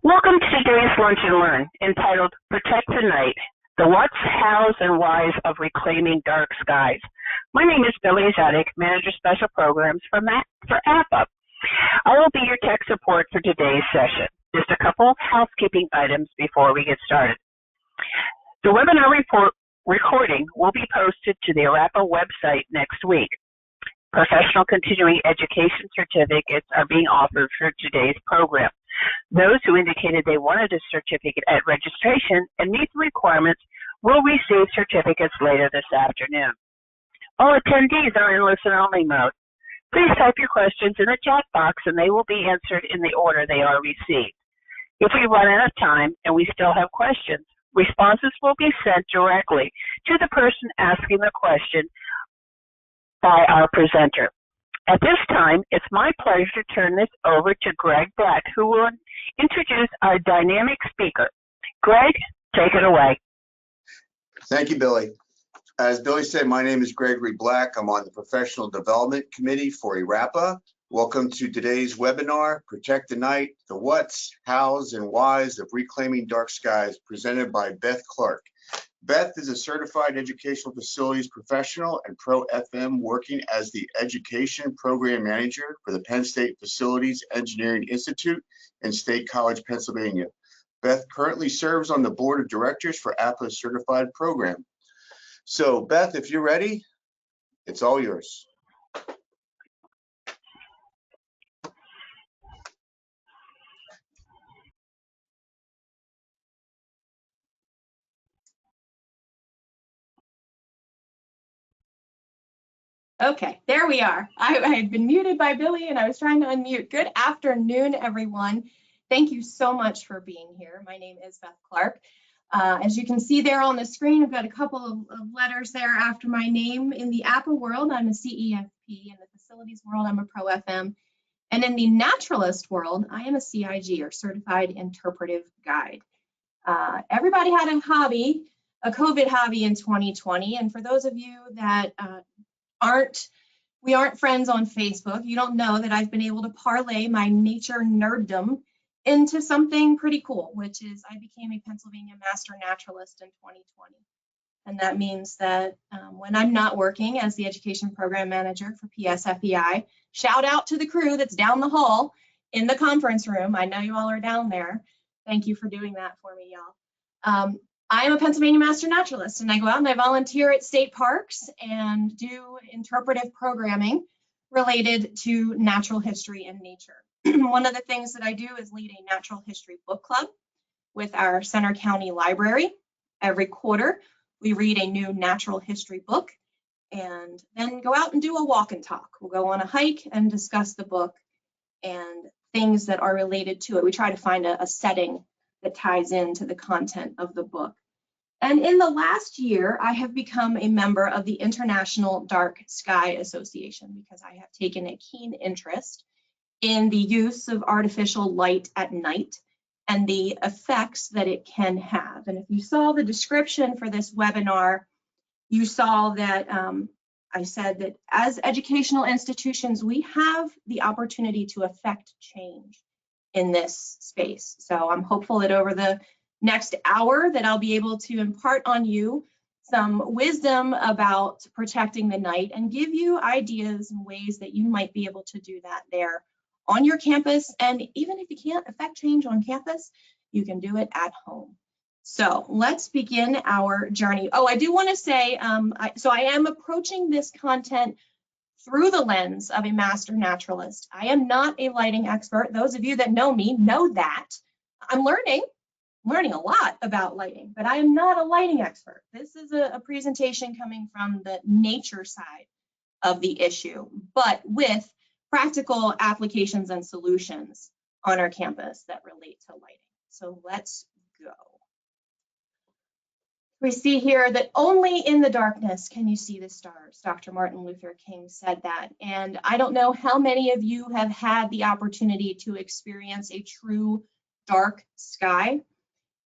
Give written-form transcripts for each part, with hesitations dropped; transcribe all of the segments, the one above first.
Welcome to today's Lunch and Learn, entitled Protect the Night, the What's, Hows, and Whys of Reclaiming Dark Skies. My name is Billy Zadick, Manager Special Programs for APA. I will be your tech support for today's session. Just a couple of housekeeping items before we get started. The webinar recording will be posted to the ARAPA website next week. Professional continuing education certificates are being offered for today's program. Those who indicated they wanted a certificate at registration and meet the requirements will receive certificates later this afternoon. All attendees are in listen-only mode. Please type your questions in the chat box and they will be answered in the order they are received. If we run out of time and we still have questions, responses will be sent directly to the person asking the question by our presenter. At this time, it's my pleasure to turn this over to Greg Black, who will introduce our dynamic speaker. Greg, take it away. Thank you, Billy. As Billy said, my name is Gregory Black. I'm on the Professional Development Committee for ARAPA. Welcome to today's webinar, Protect the Night, the What's, Hows, and Whys of Reclaiming Dark Skies, presented by Beth Clark. Beth is a certified educational facilities professional and Pro FM working as the Education Program Manager for the Penn State Facilities Engineering Institute in State College, Pennsylvania. Beth currently serves on the Board of Directors for APA's certified program. So Beth, if you're ready, it's all yours. Okay, there we are. I had been muted by Billy and I was trying to unmute. Good afternoon, everyone. Thank you so much for being here. My name is Beth Clark. As you can see there on the screen, I've got a couple of letters there after my name. In the APA world, I'm a CEFP. In the facilities world, I'm a Pro FM. And in the naturalist world, I am a CIG, or Certified Interpretive Guide. Everybody had a hobby, a COVID hobby in 2020. And for those of you that we aren't friends on Facebook, you don't know that I've been able to parlay my nature nerddom into something pretty cool, which is I became a Pennsylvania Master Naturalist in 2020. And that means that when I'm not working as the Education Program Manager for PSFEI, shout out to the crew that's down the hall in the conference room. I know you all are down there. Thank you for doing that for me, y'all. I am a Pennsylvania Master Naturalist, and I go out and I volunteer at state parks and do interpretive programming related to natural history and nature. One of the things that I do is lead a natural history book club with our Center County Library. Every quarter, we read a new natural history book and then go out and do a walk and talk. We'll go on a hike and discuss the book and things that are related to it. We try to find a setting that ties into the content of the book. And in the last year, I have become a member of the International Dark Sky Association because I have taken a keen interest in the use of artificial light at night and the effects that it can have. And if you saw the description for this webinar, you saw that I said that as educational institutions, we have the opportunity to affect change in this space. So I'm hopeful that over the next hour that I'll be able to impart on you some wisdom about protecting the night and give you ideas and ways that you might be able to do that there on your campus. And even if you can't affect change on campus, you can do it at home. So let's begin our journey. Oh, I do want to say, so I am approaching this content through the lens of a master naturalist. I am not a lighting expert. Those of you that know me know that. I'm learning a lot about lighting, but I am not a lighting expert. This is a presentation coming from the nature side of the issue, but with practical applications and solutions on our campus that relate to lighting. So let's go. We see here that only in the darkness can you see the stars. Dr. Martin Luther King said that. And I don't know how many of you have had the opportunity to experience a true dark sky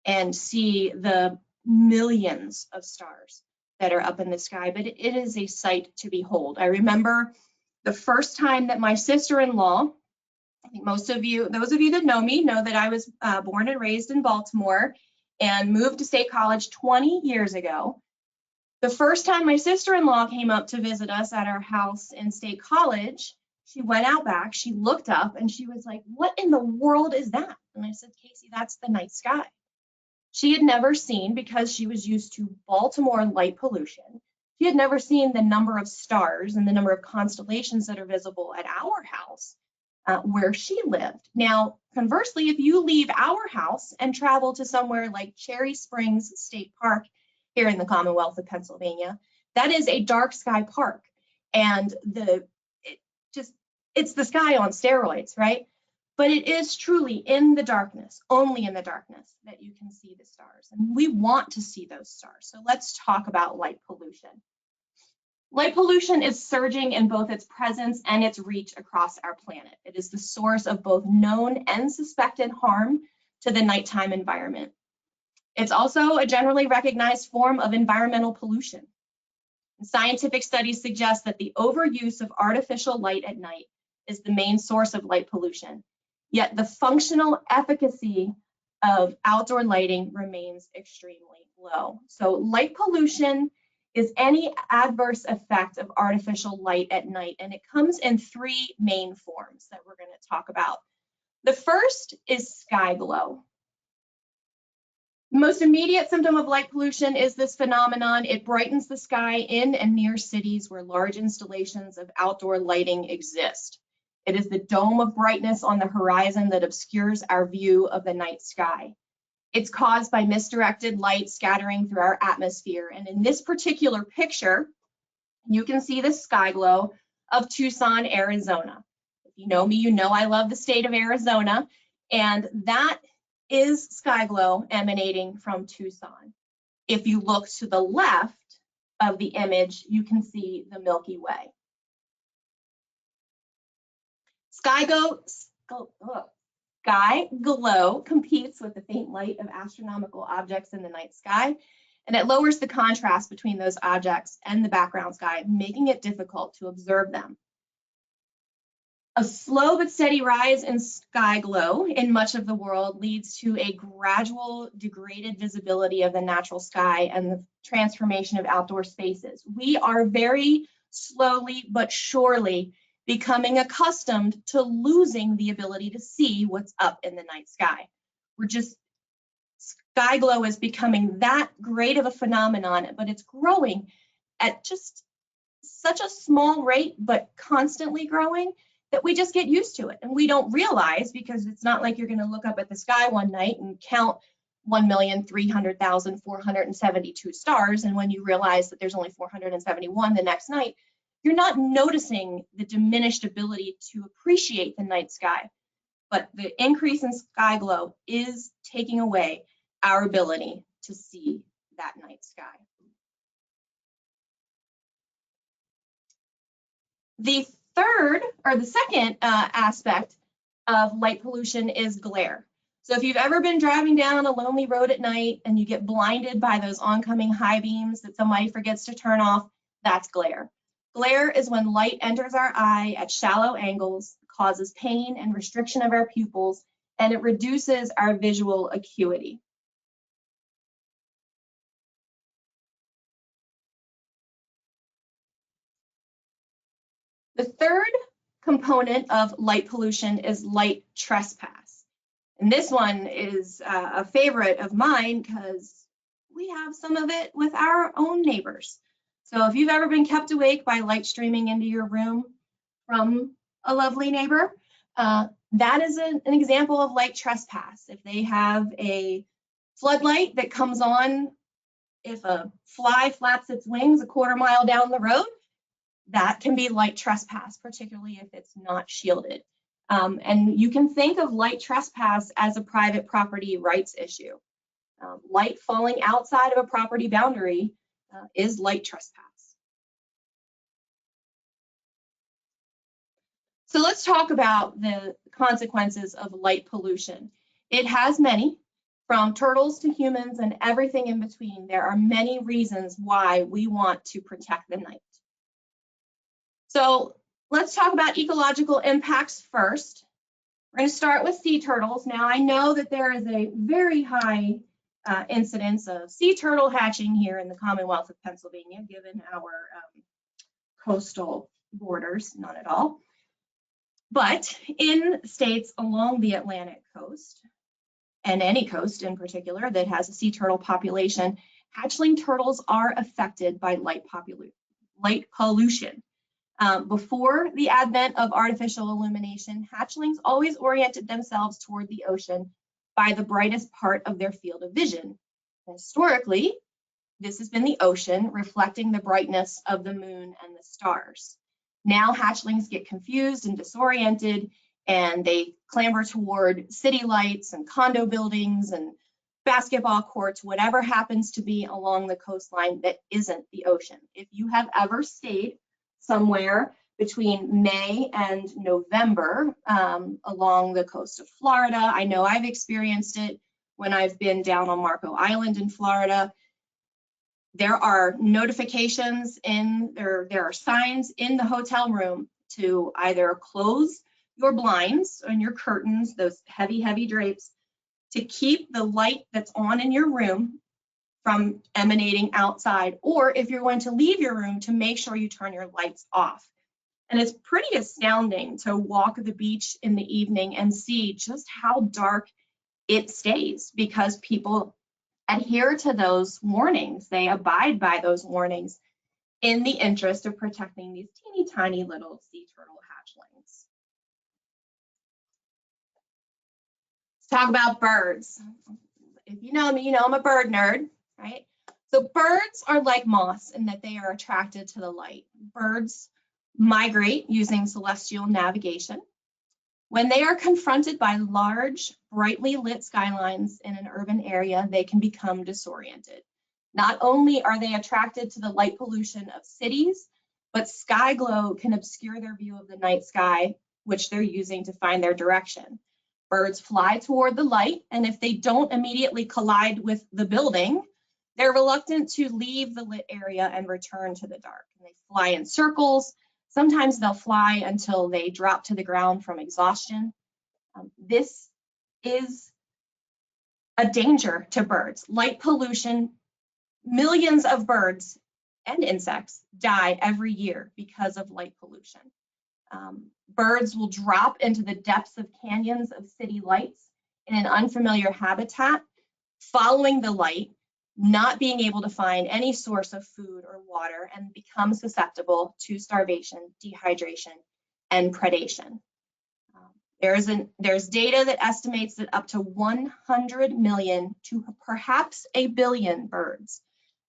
and see the millions of stars that are up in the sky, but it is a sight to behold. I remember the first time that my sister-in-law I think most of you, those of you that know me, know that I was born and raised in Baltimore and moved to State College 20 years ago. The first time my sister-in-law came up to visit us at our house in State College, she went out back, she looked up and she was like, "What in the world is that?" And I said, "Casey, that's the night sky." She had never seen, because she was used to Baltimore light pollution, she had never seen the number of stars and the number of constellations that are visible at our house where she lived. Now, conversely, if you leave our house and travel to somewhere like Cherry Springs State Park here in the Commonwealth of Pennsylvania, that is a dark sky park. And it's the sky on steroids, right? But it is truly in the darkness, only in the darkness, that you can see the stars. And we want to see those stars. So let's talk about light pollution. Light pollution is surging in both its presence and its reach across our planet. It is the source of both known and suspected harm to the nighttime environment. It's also a generally recognized form of environmental pollution. Scientific studies suggest that the overuse of artificial light at night is the main source of light pollution. Yet the functional efficacy of outdoor lighting remains extremely low. So light pollution is any adverse effect of artificial light at night, and it comes in three main forms that we're going to talk about. The first is sky glow. The most immediate symptom of light pollution is this phenomenon. It brightens the sky in and near cities where large installations of outdoor lighting exist. It is the dome of brightness on the horizon that obscures our view of the night sky. It's caused by misdirected light scattering through our atmosphere. And in this particular picture, you can see the sky glow of Tucson, Arizona. If you know me, you know I love the state of Arizona, and that is sky glow emanating from Tucson. If you look to the left of the image, you can see the Milky Way. Sky glow competes with the faint light of astronomical objects in the night sky, and it lowers the contrast between those objects and the background sky, making it difficult to observe them. A slow but steady rise in sky glow in much of the world leads to a gradual degraded visibility of the natural sky and the transformation of outdoor spaces. We are very slowly but surely becoming accustomed to losing the ability to see what's up in the night sky. Sky glow is becoming that great of a phenomenon, but it's growing at just such a small rate, but constantly growing, that we just get used to it. And we don't realize, because it's not like you're going to look up at the sky one night and count 1,300,472 stars. And when you realize that there's only 471 the next night, you're not noticing the diminished ability to appreciate the night sky. But the increase in sky glow is taking away our ability to see that night sky. The second aspect of light pollution is glare. So if you've ever been driving down a lonely road at night and you get blinded by those oncoming high beams that somebody forgets to turn off, that's glare. Glare is when light enters our eye at shallow angles, causes pain and restriction of our pupils, and it reduces our visual acuity. The third component of light pollution is light trespass. And this one is a favorite of mine because we have some of it with our own neighbors. So if you've ever been kept awake by light streaming into your room from a lovely neighbor, that is an example of light trespass. If they have a floodlight that comes on, if a fly flaps its wings a quarter mile down the road, that can be light trespass, particularly if it's not shielded. And you can think of light trespass as a private property rights issue. Light falling outside of a property boundary is light trespass. So let's talk about the consequences of light pollution. It has many, from turtles to humans and everything in between. There are many reasons why we want to protect the night. So let's talk about ecological impacts first. We're going to start with sea turtles. Now, I know that there is a very high incidence of sea turtle hatching here in the Commonwealth of Pennsylvania, given our coastal borders, not at all. But in states along the Atlantic coast, and any coast in particular that has a sea turtle population, hatchling turtles are affected by light pollution. Before the advent of artificial illumination, hatchlings always oriented themselves toward the ocean by the brightest part of their field of vision. Historically, this has been the ocean, reflecting the brightness of the moon and the stars. Now hatchlings get confused and disoriented, and they clamber toward city lights and condo buildings and basketball courts, whatever happens to be along the coastline that isn't the ocean. If you have ever stayed somewhere between May and November along the coast of Florida, I know I've experienced it when I've been down on Marco Island in Florida. There are notifications there are signs in the hotel room to either close your blinds and your curtains, those heavy, heavy drapes, to keep the light that's on in your room from emanating outside, or if you're going to leave your room, to make sure you turn your lights off. And it's pretty astounding to walk the beach in the evening and see just how dark it stays, because people adhere to those warnings. They abide by those warnings in the interest of protecting these teeny tiny little sea turtle hatchlings. Let's talk about birds. If you know me, you know I'm a bird nerd, right? So birds are like moths in that they are attracted to the light. Birds migrate using celestial navigation. When they are confronted by large, brightly lit skylines in an urban area, they can become disoriented. Not only are they attracted to the light pollution of cities, but sky glow can obscure their view of the night sky, which they're using to find their direction. Birds fly toward the light, and if they don't immediately collide with the building, they're reluctant to leave the lit area and return to the dark. And they fly in circles. Sometimes they'll fly until they drop to the ground from exhaustion. This is a danger to birds. Light pollution, millions of birds and insects die every year because of light pollution. Birds will drop into the depths of canyons of city lights in an unfamiliar habitat, following the light, not being able to find any source of food or water, and become susceptible to starvation, dehydration, and predation. There's data that estimates that up to 100 million to perhaps 1 billion birds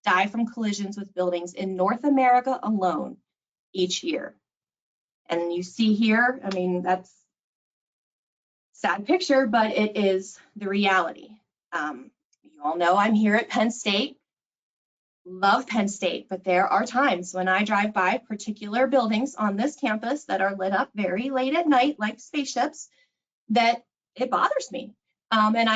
die from collisions with buildings in North America alone each year. And you see here, I mean, that's a sad picture, but it is the reality. You all know I'm here at Penn State. Love Penn State, but there are times when I drive by particular buildings on this campus that are lit up very late at night, like spaceships, that it bothers me. And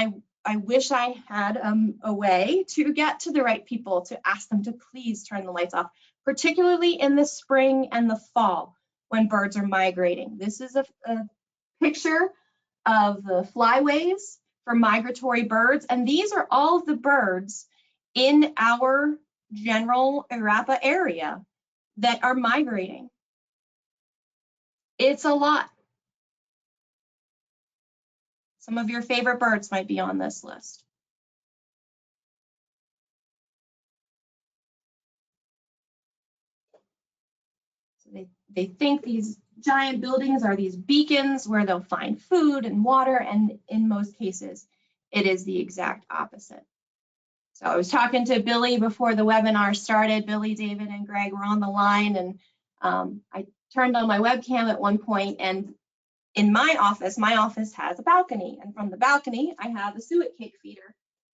I wish I had a way to get to the right people to ask them to please turn the lights off, particularly in the spring and the fall when birds are migrating. This is a picture of the flyways for migratory birds, and these are all of the birds in our general Irapa area that are migrating. It's a lot. Some of your favorite birds might be on this list. So they think these giant buildings are these beacons where they'll find food and water, and in most cases, it is the exact opposite. So I was talking to Billy before the webinar started. Billy, David, and Greg were on the line, and I turned on my webcam at one point, and in my office has a balcony, and from the balcony, I have a suet cake feeder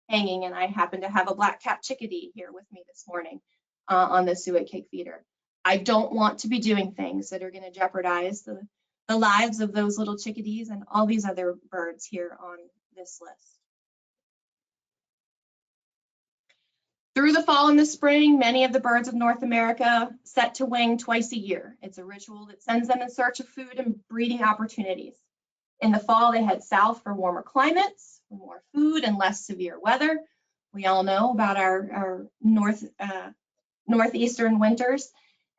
hanging, and I happen to have a black-capped chickadee here with me this morning on the suet cake feeder. I don't want to be doing things that are going to jeopardize the lives of those little chickadees and all these other birds here on this list. Through the fall and the spring, many of the birds of North America set to wing twice a year. It's a ritual that sends them in search of food and breeding opportunities. In the fall, they head south for warmer climates, for more food and less severe weather. We all know about our northeastern winters.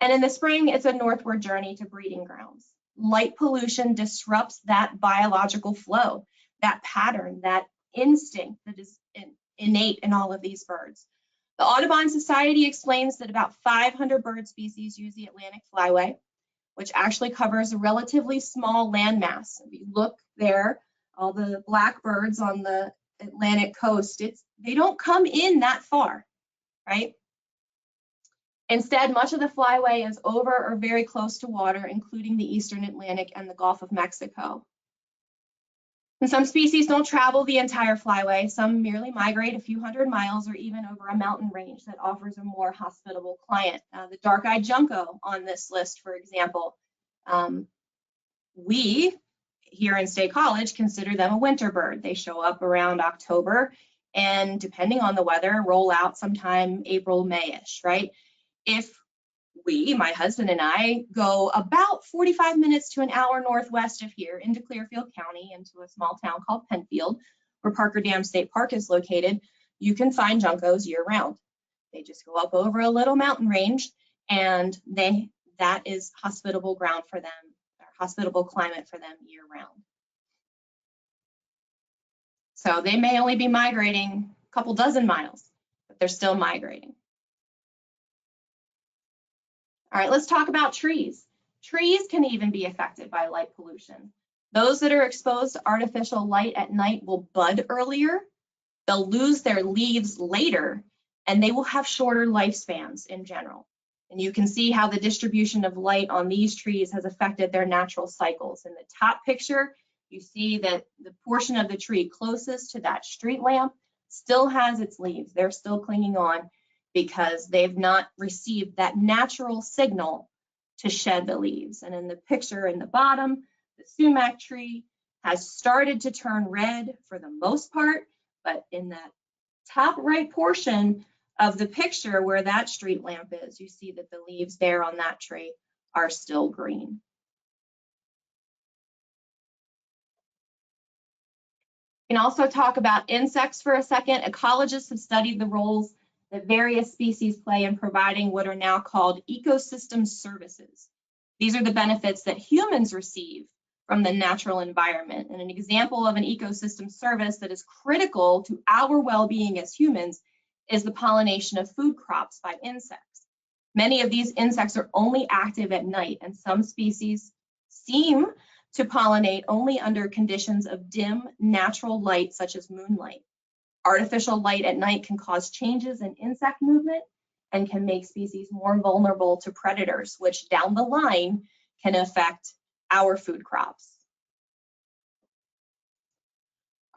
And in the spring, it's a northward journey to breeding grounds. Light pollution disrupts that biological flow, that pattern, that instinct that is innate in all of these birds. The Audubon Society explains that about 500 bird species use the Atlantic flyway, which actually covers a relatively small landmass. If you look there, all the blackbirds on the Atlantic coast, they don't come in that far, right? Instead, much of the flyway is over or very close to water, including the Eastern Atlantic and the Gulf of Mexico. And some species don't travel the entire flyway. Some merely migrate a few hundred miles or even over a mountain range that offers a more hospitable climate. The dark-eyed junco on this list, for example, we here in State College consider them a winter bird. They show up around October and, depending on the weather, roll out sometime April, May-ish, right? If we, my husband and I, go about 45 minutes to an hour northwest of here into Clearfield County, into a small town called Penfield, where Parker Dam State Park is located, you can find juncos year-round. They just go up over a little mountain range, and that is hospitable ground for them, or hospitable climate for them year-round. So they may only be migrating a couple dozen miles, but they're still migrating. All right, let's talk about trees. Trees can even be affected by light pollution. Those that are exposed to artificial light at night will bud earlier, they'll lose their leaves later, and they will have shorter lifespans in general. And you can see how the distribution of light on these trees has affected their natural cycles. In the top picture, you see that the portion of the tree closest to that street lamp still has its leaves. They're still clinging on, because they've not received that natural signal to shed the leaves. And in the picture in the bottom, the sumac tree has started to turn red for the most part, but in that top right portion of the picture where that street lamp is, you see that the leaves there on that tree are still green. We can also talk about insects for a second. Ecologists have studied the roles that various species play in providing what are now called ecosystem services. These are the benefits that humans receive from the natural environment. And an example of an ecosystem service that is critical to our well-being as humans is the pollination of food crops by insects. Many of these insects are only active at night, and some species seem to pollinate only under conditions of dim natural light, such as moonlight. Artificial light at night can cause changes in insect movement and can make species more vulnerable to predators, which down the line can affect our food crops.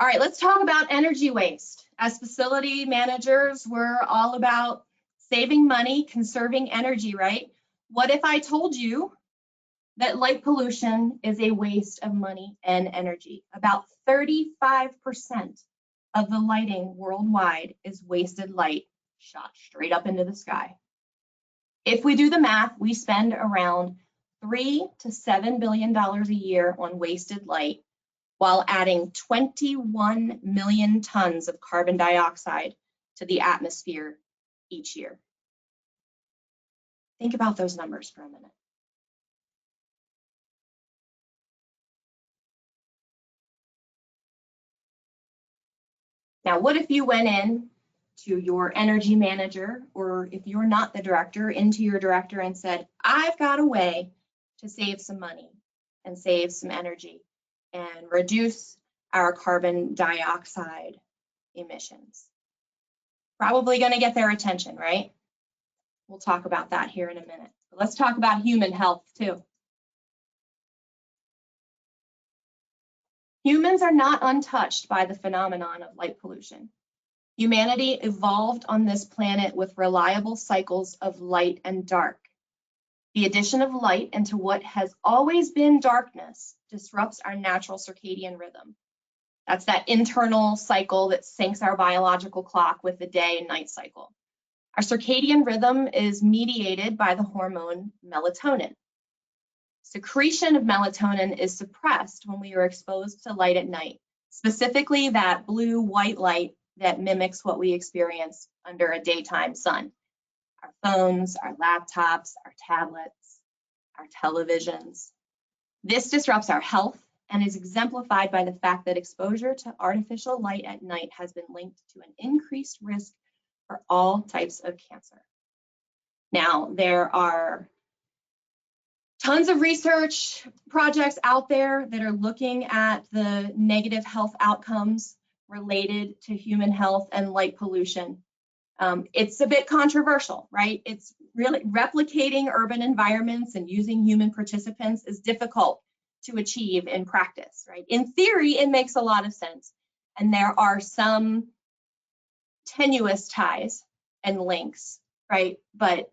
All right, let's talk about energy waste. As facility managers, we're all about saving money, conserving energy, right? What if I told you that light pollution is a waste of money and energy? About 35% of the lighting worldwide is wasted light shot straight up into the sky. If we do the math, we spend around $3 to $7 billion a year on wasted light, while adding 21 million tons of carbon dioxide to the atmosphere each year. Think about those numbers for a minute. Now, what if you went in to your energy manager, or if you're not the director, into your director and said, I've got a way to save some money and save some energy and reduce our carbon dioxide emissions? Probably going to get their attention, right? We'll talk about that here in a minute. But let's talk about human health too. Humans are not untouched by the phenomenon of light pollution. Humanity evolved on this planet with reliable cycles of light and dark. The addition of light into what has always been darkness disrupts our natural circadian rhythm. That's that internal cycle that syncs our biological clock with the day and night cycle. Our circadian rhythm is mediated by the hormone melatonin. Secretion of melatonin is suppressed when we are exposed to light at night, specifically that blue-white light that mimics what we experience under a daytime sun. Our phones, our laptops, our tablets, our televisions. This disrupts our health and is exemplified by the fact that exposure to artificial light at night has been linked to an increased risk for all types of cancer. Now, there are tons of research projects out there that are looking at the negative health outcomes related to human health and light pollution. It's a bit controversial, right? It's really replicating urban environments and using human participants is difficult to achieve in practice, right? In theory, it makes a lot of sense. And there are some tenuous ties and links, right? But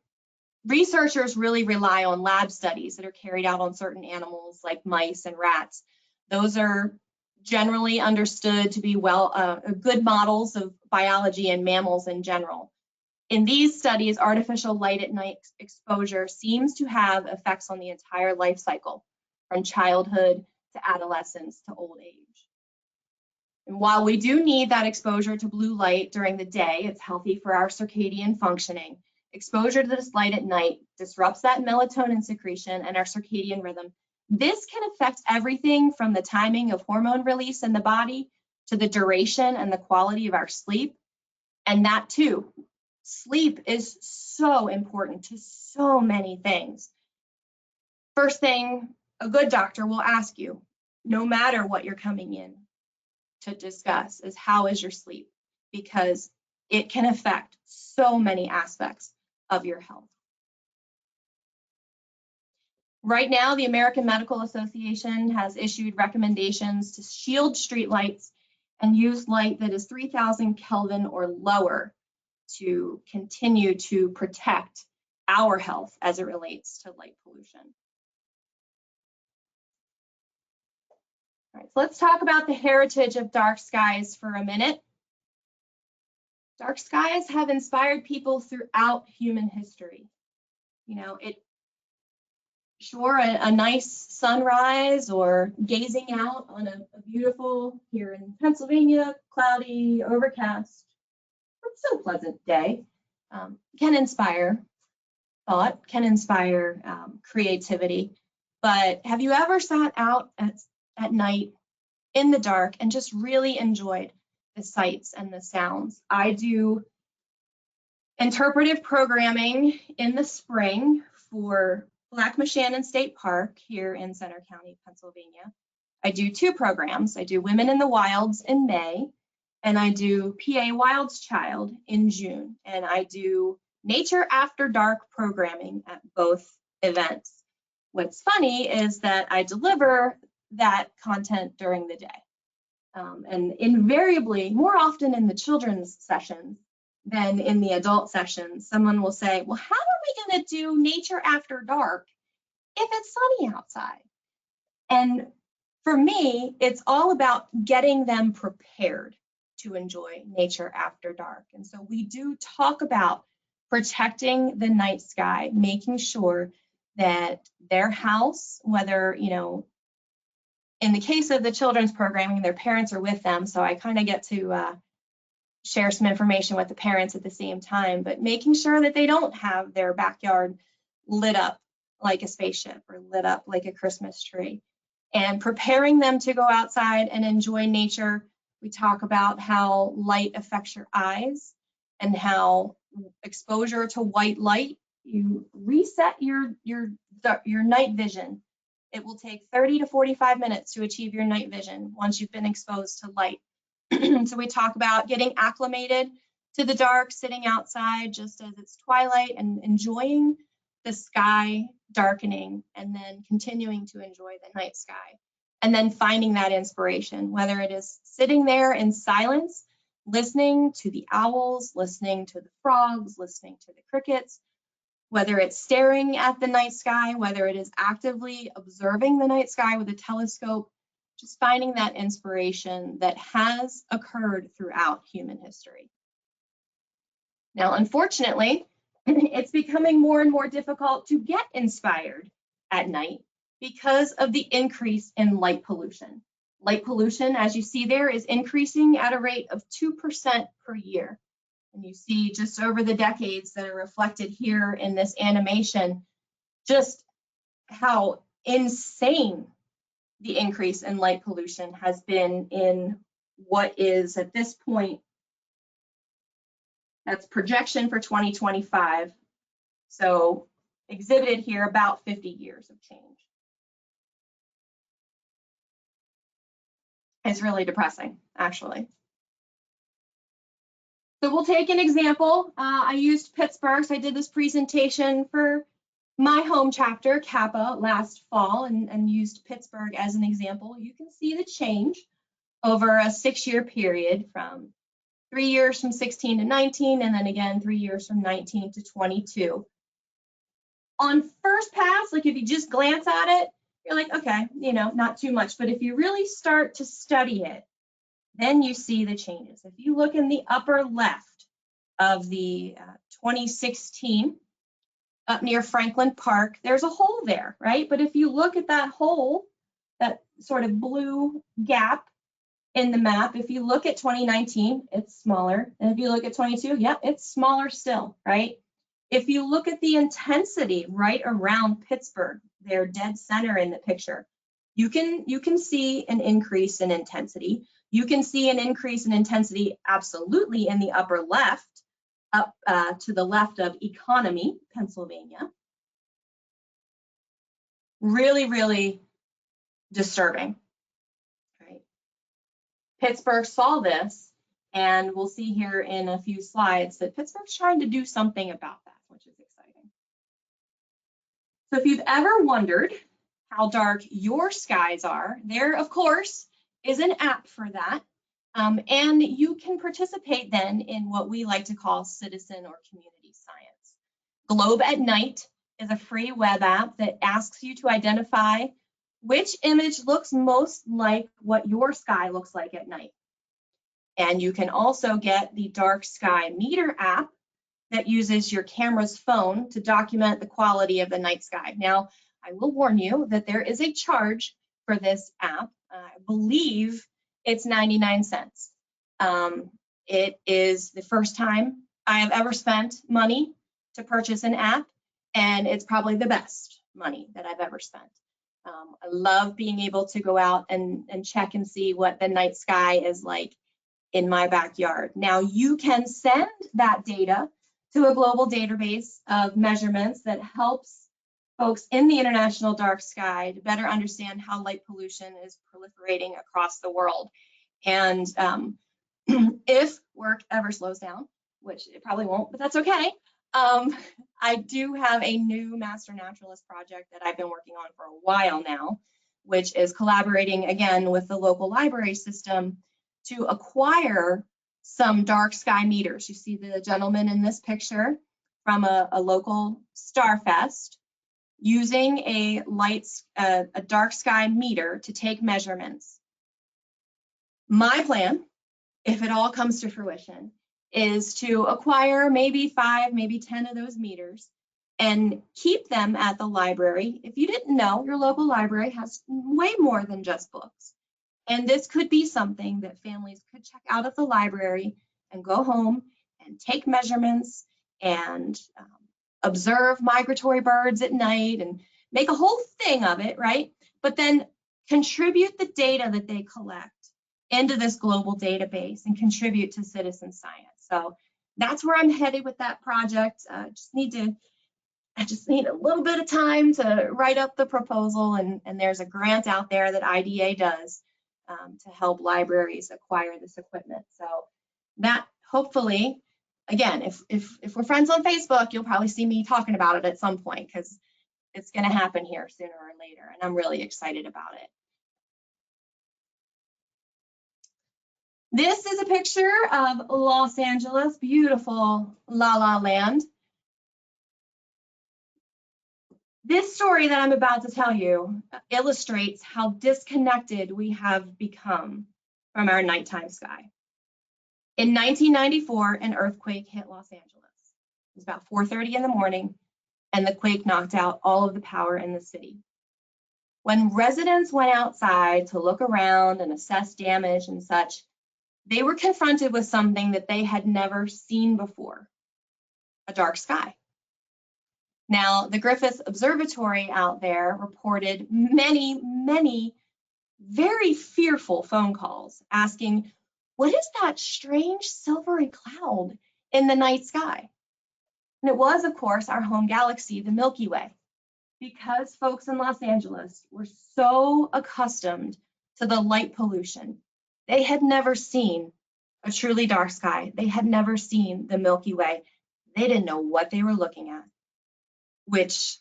researchers really rely on lab studies that are carried out on certain animals like mice and rats. Those are generally understood to be good models of biology and mammals in general. In these studies, artificial light at night exposure seems to have effects on the entire life cycle, from childhood to adolescence to old age. And while we do need that exposure to blue light during the day, it's healthy for our circadian functioning. Exposure to this light at night disrupts that melatonin secretion and our circadian rhythm. This can affect everything from the timing of hormone release in the body to the duration and the quality of our sleep. And that too, sleep is so important to so many things. First thing a good doctor will ask you, no matter what you're coming in to discuss, is how is your sleep? Because it can affect so many aspects of your health. Right now, the American Medical Association has issued recommendations to shield streetlights and use light that is 3,000 Kelvin or lower to continue to protect our health as it relates to light pollution. All right, so let's talk about the heritage of dark skies for a minute. Dark skies have inspired people throughout human history. You know, a nice sunrise or gazing out on a beautiful, here in Pennsylvania, cloudy, overcast, so pleasant day can inspire thought, can inspire creativity. But have you ever sat out at night in the dark and just really enjoyed the sights and the sounds? I do interpretive programming in the spring for Lac-Méchanin State Park here in Center County, Pennsylvania. I do two programs. I do Women in the Wilds in May, and I do PA Wild's Child in June. And I do Nature After Dark programming at both events. What's funny is that I deliver that content during the day. And invariably, more often in the children's sessions than in the adult sessions, someone will say, well, how are we going to do Nature After Dark if it's sunny outside? And for me, it's all about getting them prepared to enjoy Nature After Dark. And so we do talk about protecting the night sky, making sure that their house, whether, you know, in the case of the children's programming, their parents are with them, so I kind of get to share some information with the parents at the same time, but making sure that they don't have their backyard lit up like a spaceship or lit up like a Christmas tree, and preparing them to go outside and enjoy nature. We talk about how light affects your eyes and how exposure to white light, you reset your night vision. It will take 30 to 45 minutes to achieve your night vision once you've been exposed to light. So we talk about getting acclimated to the dark, sitting outside just as it's twilight and enjoying the sky darkening, and then continuing to enjoy the night sky. And then finding that inspiration, whether it is sitting there in silence, listening to the owls, listening to the frogs, listening to the crickets, whether it's staring at the night sky, whether it is actively observing the night sky with a telescope, just finding that inspiration that has occurred throughout human history. Now, unfortunately, it's becoming more and more difficult to get inspired at night because of the increase in light pollution. Light pollution, as you see there, is increasing at a rate of 2% per year. And you see just over the decades that are reflected here in this animation, just how insane the increase in light pollution has been in what is at this point, that's projection for 2025. So exhibited here about 50 years of change. It's really depressing, actually. So we'll take an example. I used Pittsburgh, so I did this presentation for my home chapter, Kappa, last fall, and used Pittsburgh as an example. You can see the change over a 6-year period from 3 years from 16 to 19, and then again 3 years from 19 to 22. On first pass, like if you just glance at it, you're like, okay, you know, not too much. But if you really start to study it, then you see the changes. If you look in the upper left of the 2016 up near Franklin Park, there's a hole there, right? But if you look at that hole, that sort of blue gap in the map, if you look at 2019, it's smaller. And if you look at 22, yeah, it's smaller still, right? If you look at the intensity right around Pittsburgh, they're dead center in the picture, you can see an increase in intensity. You can see an increase in intensity absolutely in the upper left, up to the left of Economy, Pennsylvania. Really, really disturbing, right? Pittsburgh saw this, and we'll see here in a few slides that Pittsburgh's trying to do something about that, which is exciting. So if you've ever wondered how dark your skies are, there, of course, is an app for that. And you can participate then in what we like to call citizen or community science. Globe at Night is a free web app that asks you to identify which image looks most like what your sky looks like at night. And you can also get the Dark Sky Meter app that uses your camera's phone to document the quality of the night sky. Now, I will warn you that there is a charge for this app. I believe it's 99 cents. It is the first time I have ever spent money to purchase an app, and it's probably the best money that I've ever spent. I love being able to go out and check and see what the night sky is like in my backyard. Now, you can send that data to a global database of measurements that helps folks in the international dark sky to better understand how light pollution is proliferating across the world. And if work ever slows down, which it probably won't, but that's okay, I do have a new Master Naturalist project that I've been working on for a while now, which is collaborating again with the local library system to acquire some dark sky meters. You see the gentleman in this picture from a local Starfest using a dark sky meter to take measurements. My plan, if it all comes to fruition, is to acquire maybe 5, maybe 10 of those meters and keep them at the library. If you didn't know, your local library has way more than just books. And this could be something that families could check out at the library and go home and take measurements and observe migratory birds at night and make a whole thing of it, right? But then contribute the data that they collect into this global database and contribute to citizen science. So that's where I'm headed with that project. I just need a little bit of time to write up the proposal, and there's a grant out there that IDA does to help libraries acquire this equipment. So that hopefully, again, if we're friends on Facebook, you'll probably see me talking about it at some point, because it's going to happen here sooner or later, and I'm really excited about it. This is a picture of Los Angeles, beautiful La La Land. This story that I'm about to tell you illustrates how disconnected we have become from our nighttime sky. In 1994, an earthquake hit Los Angeles. It was about 4:30 in the morning, and the quake knocked out all of the power in the city. When residents went outside to look around and assess damage and such, they were confronted with something that they had never seen before, a dark sky. Now, the Griffith Observatory out there reported many, many very fearful phone calls asking, what is that strange silvery cloud in the night sky? And it was, of course, our home galaxy, the Milky Way. Because folks in Los Angeles were so accustomed to the light pollution, they had never seen a truly dark sky. They had never seen the Milky Way. They didn't know what they were looking at, which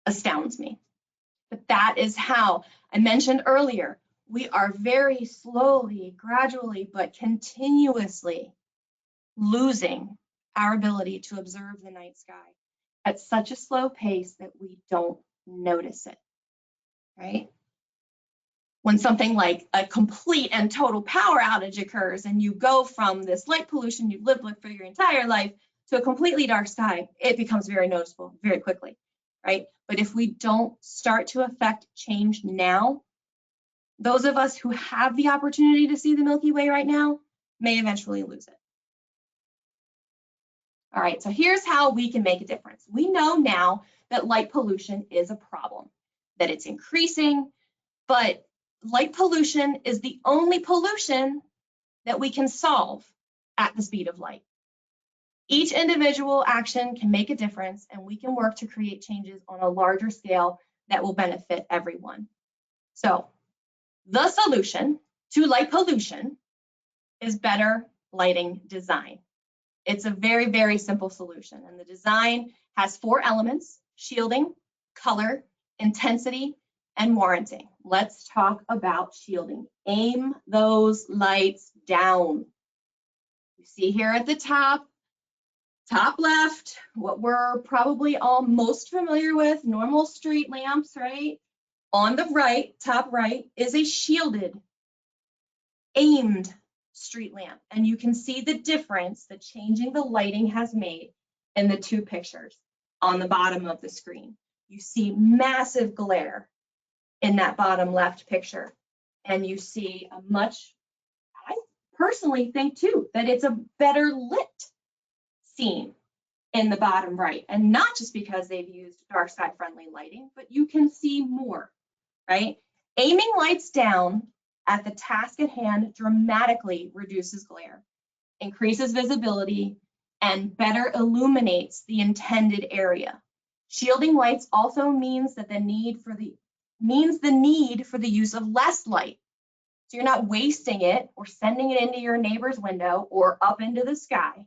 astounds me. But that is how, I mentioned earlier, we are very slowly, gradually, but continuously losing our ability to observe the night sky at such a slow pace that we don't notice it, right? When something like a complete and total power outage occurs and you go from this light pollution you've lived with for your entire life to a completely dark sky, it becomes very noticeable very quickly, right? But if we don't start to affect change now, those of us who have the opportunity to see the Milky Way right now may eventually lose it. All right, so here's how we can make a difference. We know now that light pollution is a problem, that it's increasing, but light pollution is the only pollution that we can solve at the speed of light. Each individual action can make a difference, and we can work to create changes on a larger scale that will benefit everyone. So the solution to light pollution is better lighting design. It's a very, very simple solution, and the design has 4 elements: shielding, color, intensity, and warranting. Let's talk about shielding. Aim those lights down. You see here at the top left, what we're probably all most familiar with, normal street lamps, right? On the right, top right, is a shielded, aimed street lamp. And you can see the difference that changing the lighting has made in the 2 pictures on the bottom of the screen. You see massive glare in that bottom left picture. And you see a much, I personally think too, that it's a better lit scene in the bottom right. And not just because they've used dark sky friendly lighting, but you can see more, right? Aiming lights down at the task at hand dramatically reduces glare, increases visibility, and better illuminates the intended area. Shielding lights also means that the need for the use of less light. So you're not wasting it or sending it into your neighbor's window or up into the sky.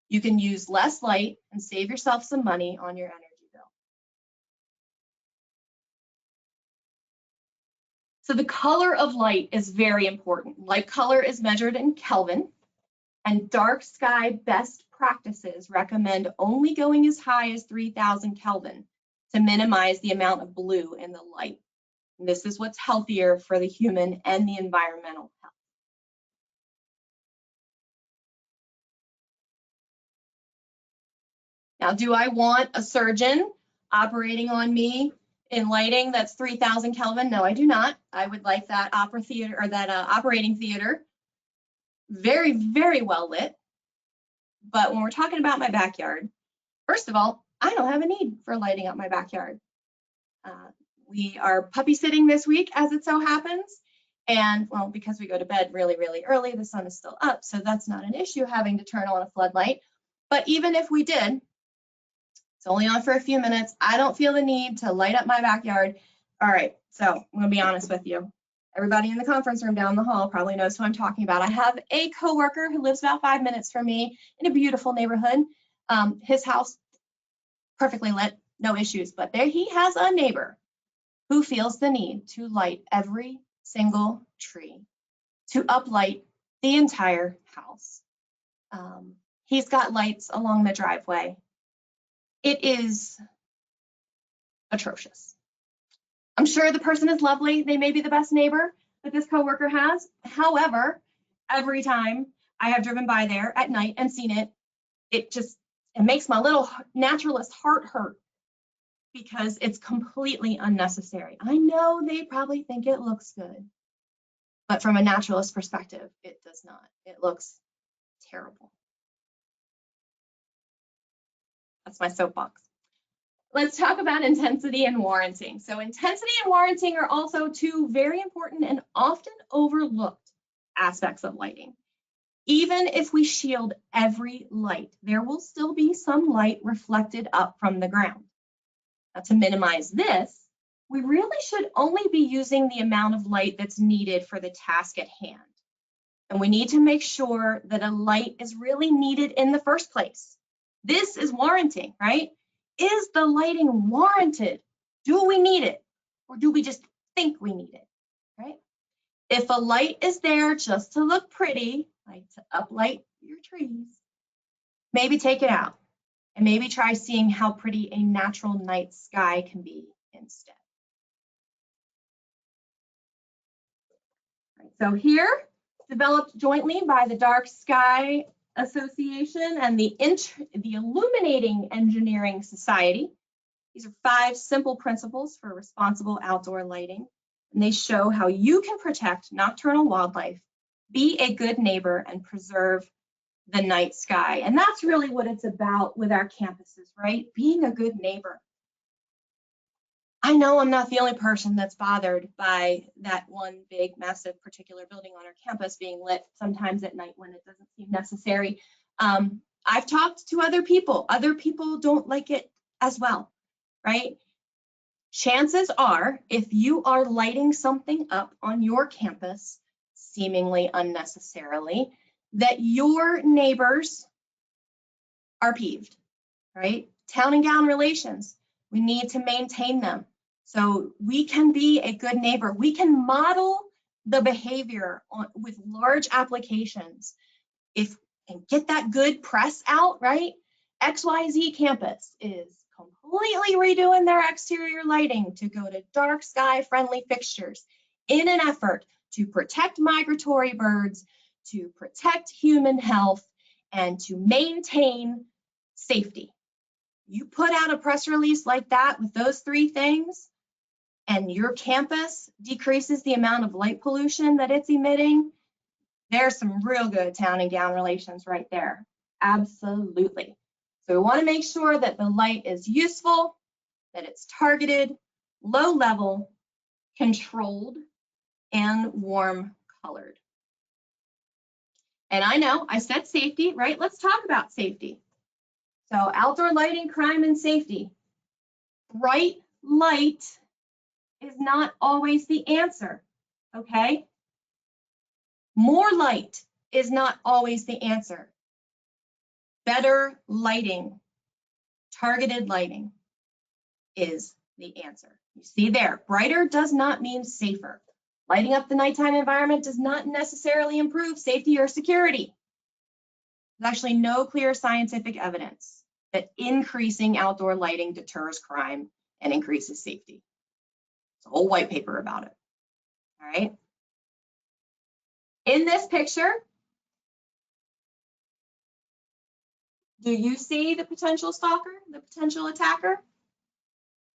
You can use less light and save yourself some money on your energy bill. So the color of light is very important. Light color is measured in Kelvin, and dark sky best practices recommend only going as high as 3000 Kelvin to minimize the amount of blue in the light. And this is what's healthier for the human and the environmental health. Now, do I want a surgeon operating on me in lighting that's 3000 Kelvin? No, I do not. I would like that operating theater very, very well lit. But when we're talking about my backyard, first of all, I don't have a need for lighting up my backyard. We are puppy sitting this week, as it so happens. And well, because we go to bed really, really early, the sun is still up. So that's not an issue having to turn on a floodlight. But even if we did, it's only on for a few minutes. I don't feel the need to light up my backyard. All right, so I'm gonna be honest with you. Everybody in the conference room down the hall probably knows who I'm talking about. I have a coworker who lives about 5 minutes from me in a beautiful neighborhood. His house, perfectly lit, no issues, but there he has a neighbor who feels the need to light every single tree, to uplight the entire house. He's got lights along the driveway. It is atrocious. I'm sure the person is lovely. They may be the best neighbor that this coworker has. However, every time I have driven by there at night and seen it, it makes my little naturalist heart hurt. because it's completely unnecessary. I know they probably think it looks good, but from a naturalist perspective, it does not. It looks terrible. That's my soapbox. Let's talk about intensity and warranting. So intensity and warranting are also two very important and often overlooked aspects of lighting. Even if we shield every light, there will still be some light reflected up from the ground. Now, to minimize this, we really should only be using the amount of light that's needed for the task at hand. And we need to make sure that a light is really needed in the first place. This is warranting, right? Is the lighting warranted? Do we need it? Or do we just think we need it, right? If a light is there just to look pretty, like to uplight your trees, maybe take it out and maybe try seeing how pretty a natural night sky can be instead. Right, so here, developed jointly by the Dark Sky Association and the Illuminating Engineering Society. These are 5 simple principles for responsible outdoor lighting, and they show how you can protect nocturnal wildlife, be a good neighbor, and preserve the night sky. And that's really what it's about with our campuses, right? Being a good neighbor. I know I'm not the only person that's bothered by that one big, massive particular building on our campus being lit sometimes at night when it doesn't seem necessary. I've talked to other people. Other people don't like it as well, right? Chances are, if you are lighting something up on your campus, seemingly unnecessarily, that your neighbors are peeved, right? Town and gown relations. We need to maintain them. So we can be a good neighbor. We can model the behavior with large applications and get that good press out, right? XYZ campus is completely redoing their exterior lighting to go to dark sky friendly fixtures in an effort to protect migratory birds, to protect human health, and to maintain safety. You put out a press release like that with those 3 things, and your campus decreases the amount of light pollution that it's emitting, there's some real good town and gown relations right there. Absolutely. So we want to make sure that the light is useful, that it's targeted, low level, controlled, and warm colored. And I know I said safety, right? Let's talk about safety. So outdoor lighting, crime, and safety. Bright light is not always the answer, okay? More light is not always the answer. Better lighting, targeted lighting is the answer. You see there, brighter does not mean safer. Lighting up the nighttime environment does not necessarily improve safety or security. There's actually no clear scientific evidence that increasing outdoor lighting deters crime and increases safety. There's a whole white paper about it, all right? In this picture, do you see the potential stalker, the potential attacker?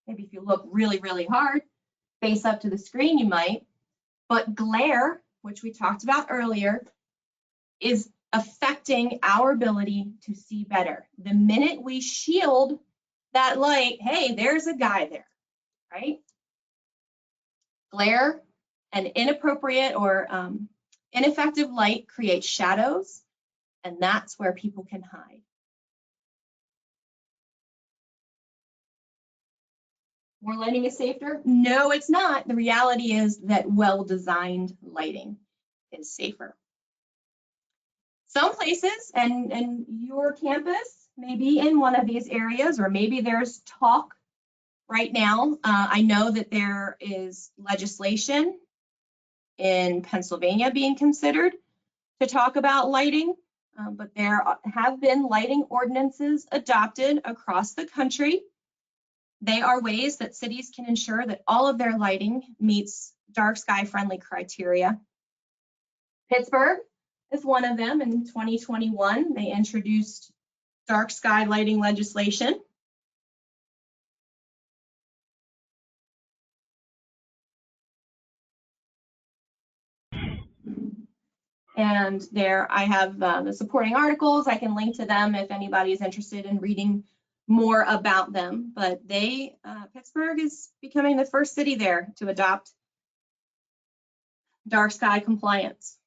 Maybe if you look really, really hard, face up to the screen, you might. But glare, which we talked about earlier, is affecting our ability to see better. The minute we shield that light, hey, there's a guy there, right? Glare and inappropriate or ineffective light creates shadows, and that's where people can hide. More lighting is safer? No, it's not. The reality is that well-designed lighting is safer. Some places, and your campus may be in one of these areas, or maybe there's talk right now. I know that there is legislation in Pennsylvania being considered to talk about lighting, but there have been lighting ordinances adopted across the country. They are ways that cities can ensure that all of their lighting meets dark sky friendly criteria. Pittsburgh is one of them. In 2021, they introduced dark sky lighting legislation. And there I have the supporting articles. I can link to them if anybody is interested in reading more about them. But Pittsburgh is becoming the first city there to adopt dark sky compliance.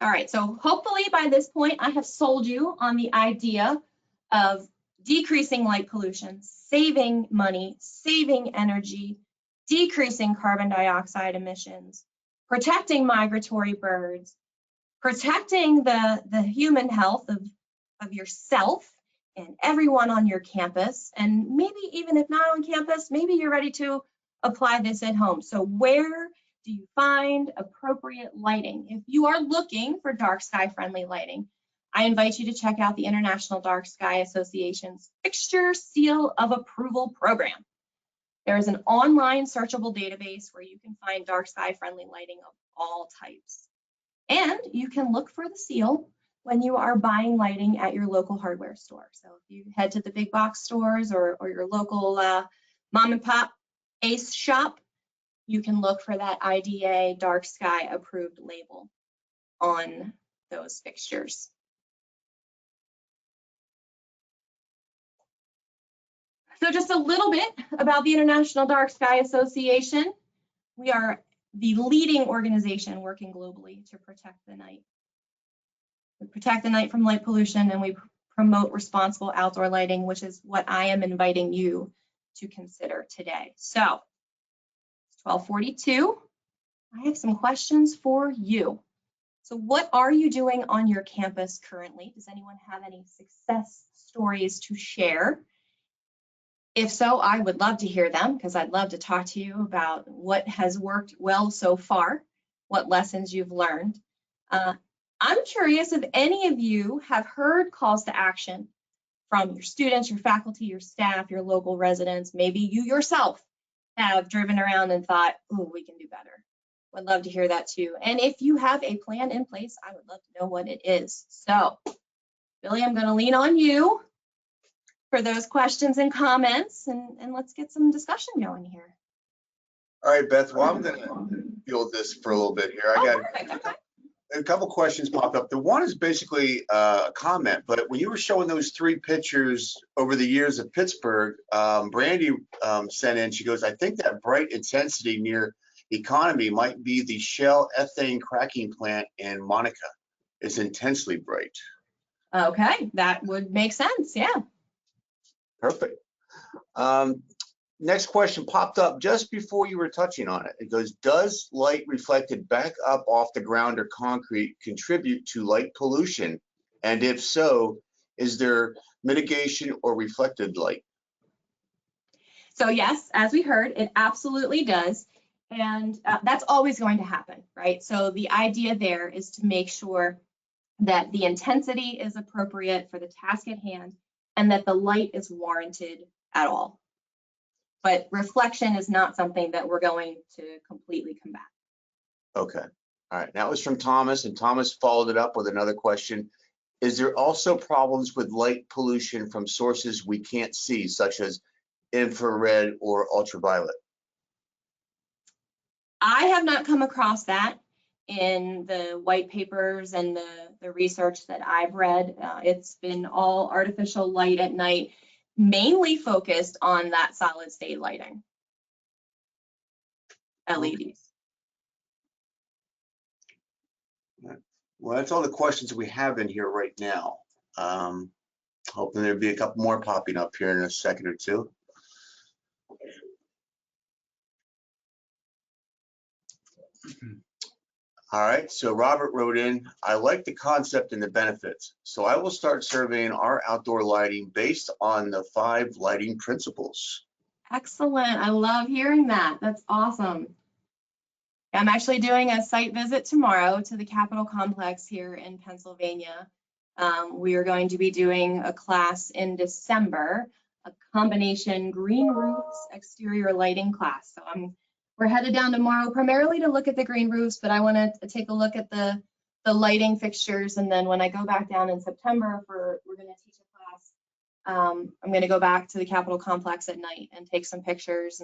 All right, so hopefully by this point I have sold you on the idea of decreasing light pollution, saving money, saving energy, decreasing carbon dioxide emissions, protecting migratory birds, protecting the human health of yourself and everyone on your campus. And maybe even if not on campus, maybe you're ready to apply this at home. So where do you find appropriate lighting? If you are looking for dark sky friendly lighting, I invite you to check out the International Dark Sky Association's Fixture Seal of Approval program. There is an online searchable database where you can find dark sky friendly lighting of all types. And you can look for the seal when you are buying lighting at your local hardware store. So if you head to the big box stores or your local mom and pop Ace shop, you can look for that IDA dark sky approved label on those fixtures. So just a little bit about the International Dark Sky Association. We are the leading organization working globally to protect the night. We protect the night from light pollution, and we promote responsible outdoor lighting, which is what I am inviting you to consider today. So it's 12:42. I have some questions for you. So what are you doing on your campus currently? Does anyone have any success stories to share? If so, I would love to hear them, because I'd love to talk to you about what has worked well so far, what lessons you've learned. I'm curious if any of you have heard calls to action from your students, your faculty, your staff, your local residents. Maybe you yourself have driven around and thought, oh, we can do better. Would love to hear that too. And if you have a plan in place, I would love to know what it is. So, Billy, I'm going to lean on you for those questions and comments, and let's get some discussion going here. All right, Beth, well, I'm going to field this for a little bit here. I got perfect. Okay. a couple questions popped up. The one is basically a comment, but when you were showing those three pictures over the years of Pittsburgh, Brandy sent in, she goes, I think that bright intensity near Economy might be the Shell ethane cracking plant in Monica. It's intensely bright. Okay, that would make sense, yeah. Perfect. Next question popped up just before you were touching on it. It goes, does light reflected back up off the ground or concrete contribute to light pollution? And if so, is there mitigation or reflected light? So yes, as we heard, it absolutely does. And that's always going to happen, right? So the idea there is to make sure that the intensity is appropriate for the task at hand and that the light is warranted at all. But reflection is not something that we're going to completely combat. Okay. All right. That was from Thomas, and Thomas followed it up with another question. Is there also problems with light pollution from sources we can't see, such as infrared or ultraviolet? I have not come across that in the white papers and the research that I've read. It's been all artificial light at night, mainly focused on that solid state lighting, LEDs. Well, that's all the questions we have in here right now. Hoping there'll be a couple more popping up here in a second or two. All right, so Robert wrote in, I like the concept and the benefits, so I will start surveying our outdoor lighting based on the 5 lighting principles. Excellent, I love hearing that. That's awesome. I'm actually doing a site visit tomorrow to the Capitol Complex here in Pennsylvania. We are going to be doing a class in December, a combination green roofs exterior lighting class. So we're headed down tomorrow primarily to look at the green roofs, but I want to take a look at the lighting fixtures. And then when I go back down in September, we're going to teach a class, I'm going to go back to the Capitol Complex at night and take some pictures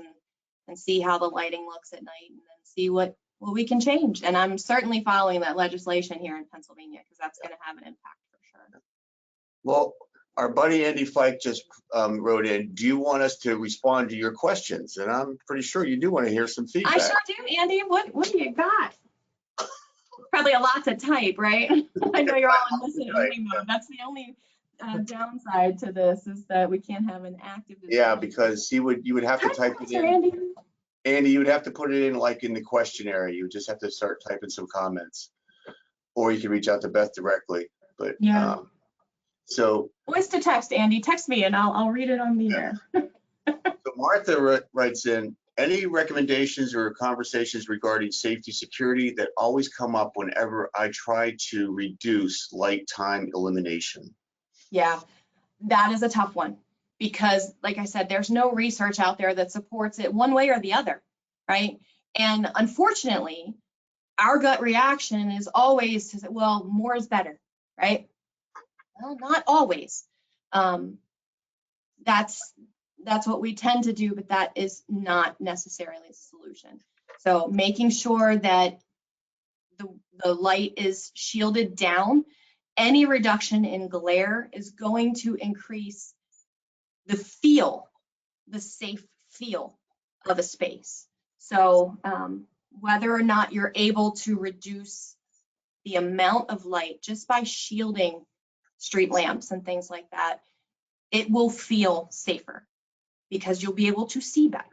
and and see how the lighting looks at night, and then see what we can change. And I'm certainly following that legislation here in Pennsylvania, because that's going to have an impact for sure. Well, our buddy Andy Fike just wrote in, do you want us to respond to your questions? And I'm pretty sure you do want to hear some feedback. I sure do, Andy. What do you got? Probably a lot to type, right? I know you're all in listen-only mode. That's the only downside to this, is that we can't have an active discussion. Yeah, because you would have to type it in. Andy, you would have to put it in like in the questionnaire. You would just have to start typing some comments, or you can reach out to Beth directly. But yeah. So voice to text, Andy. Text me and I'll read it on the air. So Martha writes in, any recommendations or conversations regarding safety security that always come up whenever I try to reduce light time illumination? Yeah, that is a tough one, because like I said, there's no research out there that supports it one way or the other, right? And unfortunately, our gut reaction is always to say, well, more is better, right? Well, not always. That's what we tend to do, but that is not necessarily the solution. So making sure that the light is shielded down, any reduction in glare is going to increase the safe feel of a space. So whether or not you're able to reduce the amount of light just by shielding street lamps and things like that, it will feel safer, because you'll be able to see better.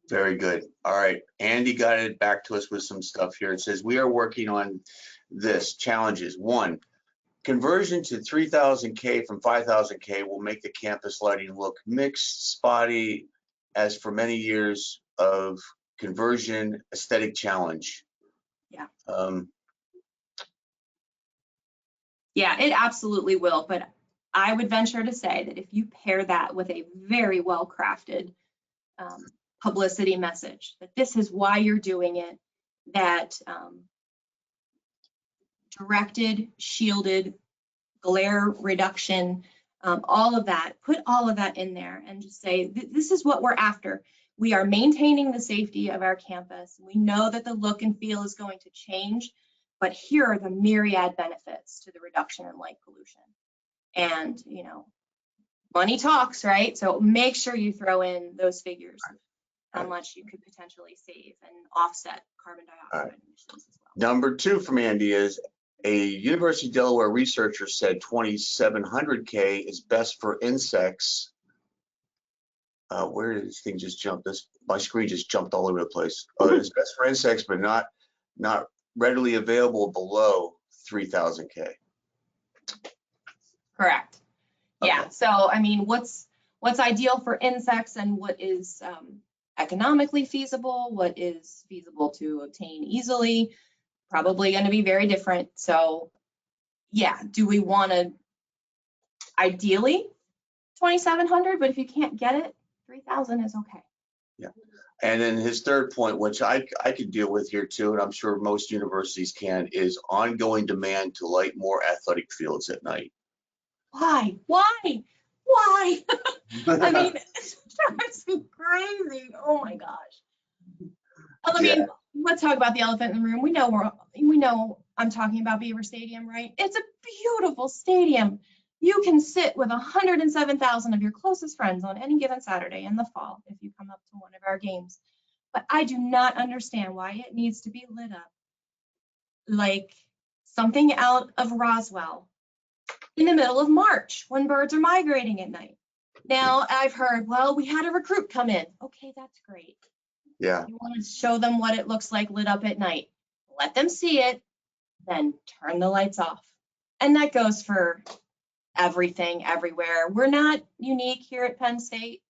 Very good. All right. Andy got it back to us with some stuff here. It says, we are working on this. Challenges. 1, conversion to 3000K from 5000K will make the campus lighting look mixed, spotty, as for many years of conversion aesthetic challenge. Yeah. Yeah, it absolutely will. But I would venture to say that if you pair that with a very well-crafted publicity message, that this is why you're doing it, that directed, shielded, glare reduction, all of that, put all of that in there and just say, this is what we're after. We are maintaining the safety of our campus. We know that the look and feel is going to change, but here are the myriad benefits to the reduction in light pollution. And, you know, money talks, right? So make sure you throw in those figures, how much you could potentially save and offset carbon dioxide emissions as well. Number 2 from Andy is, a University of Delaware researcher said 2700K is best for insects. Where did this thing just jump? My screen just jumped all over the place. It's best for insects, but not readily available below 3000K. Correct. Okay. Yeah. So I mean, what's ideal for insects and what is economically feasible, what is feasible to obtain easily, probably going to be very different. So yeah, do we want to ideally 2700, but if you can't get it, 3000 is okay. Yeah. And then his third point, which I could deal with here too, and I'm sure most universities can, is ongoing demand to light more athletic fields at night. Why? I mean, it's crazy. Oh my gosh. I mean, Yeah. Let's talk about the elephant in the room. We know I'm talking about Beaver Stadium, right? It's a beautiful stadium. You can sit with 107,000 of your closest friends on any given Saturday in the fall if you come up to one of our games. But I do not understand why it needs to be lit up like something out of Roswell in the middle of March when birds are migrating at night. Now I've heard, well, we had a recruit come in. Okay, that's great. Yeah. You want to show them what it looks like lit up at night. Let them see it, then turn the lights off. And that goes for everything, everywhere. We're not unique here at Penn State.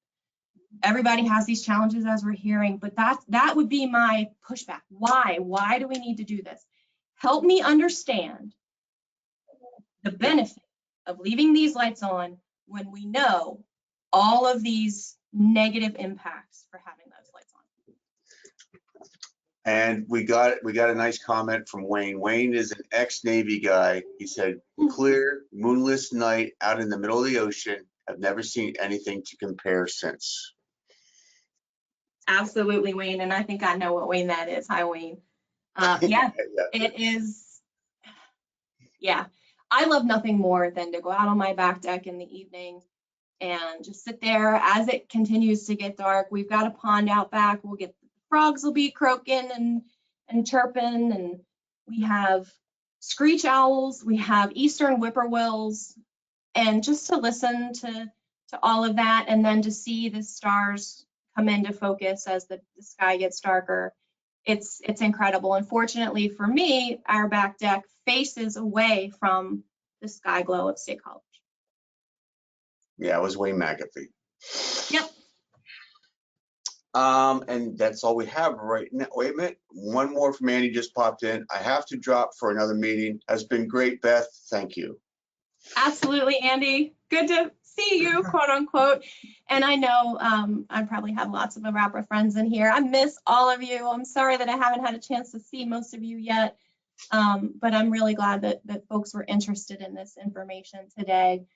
Everybody has these challenges, as we're hearing, but that would be my pushback. Why? Why do we need to do this? Help me understand the benefit of leaving these lights on when we know all of these negative impacts for having those lights on. And we got a nice comment from Wayne. Wayne is an ex-Navy guy. He said, clear, moonless night out in the middle of the ocean I've never seen anything to compare since. Absolutely, Wayne. And I think I know what Wayne that is. Hi, Wayne. Yeah, it is. Yeah, I love nothing more than to go out on my back deck in the evening and just sit there as it continues to get dark. We've got a pond out back. We'll get frogs will be croaking and chirping, and we have screech owls, we have eastern whippoorwills, and just to listen to all of that, and then to see the stars come into focus as the sky gets darker. It's incredible. Unfortunately for me, our back deck faces away from the sky glow of State College. Yeah, it was Wayne McAfee. Yep. And that's all we have right now. Wait a minute, one more from Andy just popped in. I have to drop for another meeting. Has been great, Beth. Thank you. Absolutely, Andy. Good to see you, quote unquote. And I know I probably have lots of IRAPA friends in here. I miss all of you. I'm sorry that I haven't had a chance to see most of you yet, but I'm really glad that folks were interested in this information today.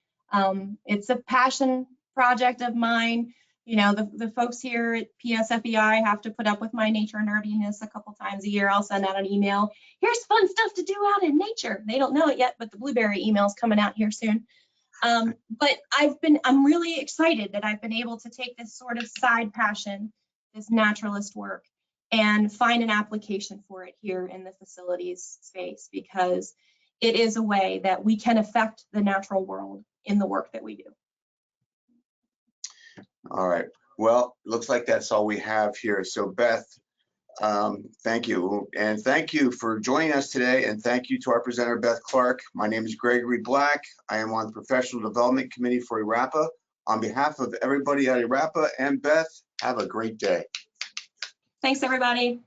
It's a passion project of mine. You know, the folks here at PSFEI have to put up with my nature nerdiness a couple times a year. I'll send out an email. Here's fun stuff to do out in nature. They don't know it yet, but the blueberry email's coming out here soon. But I'm really excited that I've been able to take this sort of side passion, this naturalist work, and find an application for it here in the facilities space, because it is a way that we can affect the natural world in the work that we do. All right. Well, looks like that's all we have here. So Beth, thank you. And thank you for joining us today. And thank you to our presenter, Beth Clark. My name is Gregory Black. I am on the Professional Development Committee for IRAPA. On behalf of everybody at IRAPA and Beth, have a great day. Thanks, everybody.